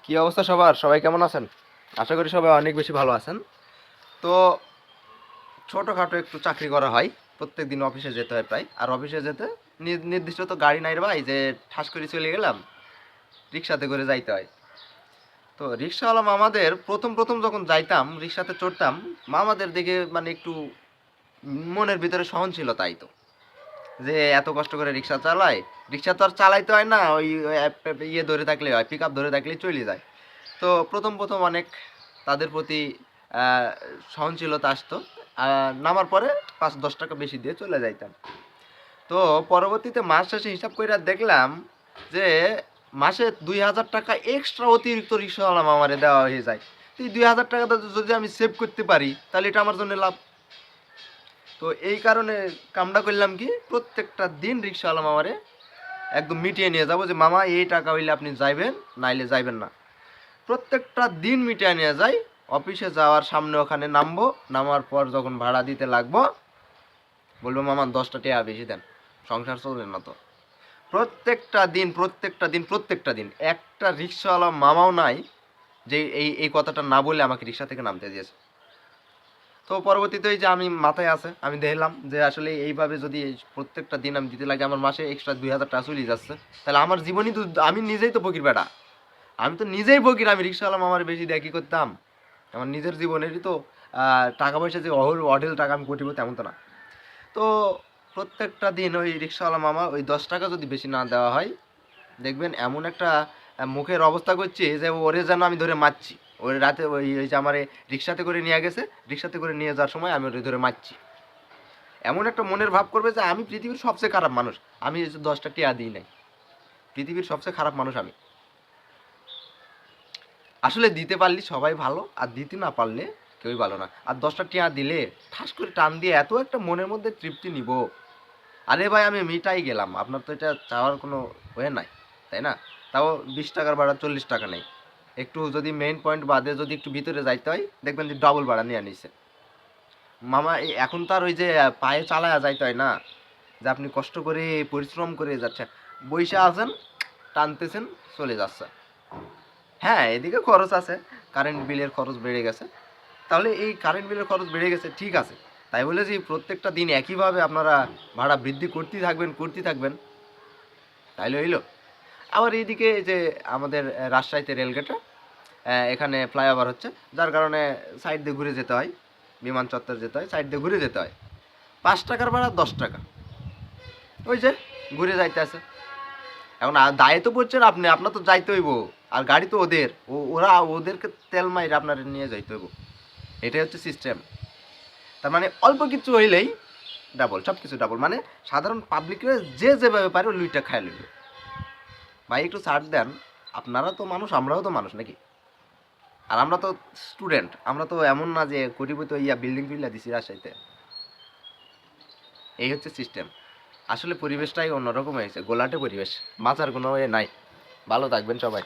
কি অবস্থা সবার? সবাই কেমন আছেন? আশা করি সবাই অনেক বেশি ভালো আছেন। তো ছোটোখাটো একটু চাকরি করা হয়, প্রত্যেক দিন অফিসে যেতে হয় প্রায়। আর অফিসে যেতে নির্দিষ্ট তো গাড়ি নাই রে ভাই, যে ঠাস করে চলে গেলাম, রিক্সাতে করে যাইতে হয়। তো রিক্সাওয়ালা মামাদের প্রথম প্রথম যখন যাইতাম, রিক্সাতে চড়তাম, মামাদের দেখে মানে একটু মনের ভিতরে সহনশীলতাই তো, যে এত কষ্ট করে রিক্সা চালায়। রিক্সা তো আর চালাইতে হয় না, ওই ইয়ে ধরে থাকলে হয়, পিক আপ ধরে থাকলেই চলে যায়। তো প্রথম প্রথম অনেক তাদের প্রতি আহ, সহনশীলতা আসতো। নামার পরে 5-10 টাকা বেশি দিয়ে চলে যাইতাম। তো পরবর্তীতে মাস শেষে হিসাব করে দেখলাম যে মাসে 2,000 টাকা এক্সট্রা অতিরিক্ত রিক্সাওয়ালা আমারে দেওয়া হয়ে যায়। তো এই 2,000 টাকা যদি আমি সেভ করতে পারি, তাহলে এটা আমার জন্য লাভ। তো এই কারণে কামটা করলাম কি, প্রত্যেকটা দিন রিক্সাওয়ালা মামারে একদম মিটিয়ে নিয়ে যাবো যে মামা এই টাকা হইলে আপনি যাইবেন, নাইলে যাইবেন না। প্রত্যেকটা দিন মিটিয়ে নিয়ে যাই। অফিসে যাওয়ার সামনে ওখানে নামবো, নামার পর যখন ভাড়া দিতে লাগবো, বলবো মামা 10টা টাকা বেশি দেন, সংসার চলবে না তো। প্রত্যেকটা দিন একটা রিক্সাওয়ালা মামাও নাই যে এই কথাটা না বলে আমাকে রিক্সা থেকে নামতে দিয়েছে। তো পরবর্তীতে ওই যে আমি মাথায় আছে, আমি দেখলাম যে আসলে এইভাবে যদি প্রত্যেকটা দিন আমি দিতে লাগে, আমার মাসে এক্সট্রা 2,000 টাকা চলে যাচ্ছে। তাহলে আমার জীবনই তো, আমি নিজেই তো ফকির বেটা, আমি তো নিজেই ফকির। আমি রিক্সাওয়ালা মামার বেশি দিয়ে কী করতাম? আমার নিজের জীবনেরই তো টাকা পয়সা যে অঢেল টাকা আমি ঘটিব তেমন তো না। তো প্রত্যেকটা দিন ওই রিক্সাওয়ালা মামা ওই 10 টাকা যদি বেশি না দেওয়া হয়, দেখবেন এমন একটা মুখের অবস্থা করছে যে ওরে যেন আমি ধরে মারছি। ওই রাতে ওই যে আমার রিক্সাতে করে নিয়ে গেছে, রিক্সাতে করে নিয়ে যাওয়ার সময় আমি ওরে ধরে মারছি। এমন একটা মনের ভাব করবে যে আমি পৃথিবীর সবচেয়ে খারাপ মানুষ, আমি 10টা টাকা দিই নাই, পৃথিবীর সবচেয়ে খারাপ মানুষ আমি। আসলে দিতে পারলে সবাই ভালো, আর দিতে না পারলে কেউই ভালো না। আর 10টা টাকা দিলে ঠাস করে টান দিয়ে এত একটা মনের মধ্যে তৃপ্তি নিব, আরে ভাই আমি মিটাই গেলাম, আপনার তো এটা চাওয়ার কোনো ওয়ে নাই, তাই না? তাও 20 টাকার ভাড়া 40 টাকা নেই। একটু যদি মেইন পয়েন্ট বাদে যদি একটু ভিতরে যাইতে হয়, দেখবেন যে ডবল ভাড়া নিয়ে নিছে মামা। এখন তো আর ওই যে পায়ে চালায়া যাইতে হয় না, যে আপনি কষ্ট করে পরিশ্রম করে যাচ্ছেন, বইসা আছেন, টানতেছেন, চলে যাচ্ছে। হ্যাঁ, এদিকে খরচ আছে, কারেন্ট বিলের খরচ বেড়ে গেছে। তাহলে এই কারেন্ট বিলের খরচ বেড়ে গেছে, ঠিক আছে, তাই বলে যে প্রত্যেকটা দিন একইভাবে আপনারা ভাড়া বৃদ্ধি করতেই থাকবেন, তাইলে হইলো? আবার এইদিকে যে আমাদের রাজশাহীতে রেলগেটে এখানে ফ্লাইওভার হচ্ছে, যার কারণে সাইড দিয়ে ঘুরে যেতে হয়, বিমান চত্বর যেতে হয়, সাইড দিয়ে ঘুরে যেতে হয়। 5 টাকার ভাড়া 10 টাকা, ওই যে ঘুরে যাইতে আছে। এখন দায়ে তো পড়ছেন আপনি, আপনার তো যাইতে হইব। আর গাড়ি তো ওদের, ওরা ওদেরকে তেল মাইরে আপনার নিয়ে যাইতে হইব। এটাই হচ্ছে সিস্টেম। তার মানে অল্প কিছু হইলেই ডাবল, সব কিছু ডাবল। মানে সাধারণ পাবলিকের যে যেভাবে পারে লুইটা খায় লইবে। ভাই একটু ছাড় দেন, আপনারা তো মানুষ, আমরাও তো মানুষ নাকি? আর আমরা তো স্টুডেন্ট, আমরা তো এমন না যে কোটিপতি ইয়া বিল্ডিং ফিল্লা দিছি রাজশাহীতে। এই হচ্ছে সিস্টেম। আসলে পরিবেশটাই অন্যরকম হয়েছে, গোলাটে পরিবেশ, বাঁচার কোনো এ নাই। ভালো থাকবেন সবাই।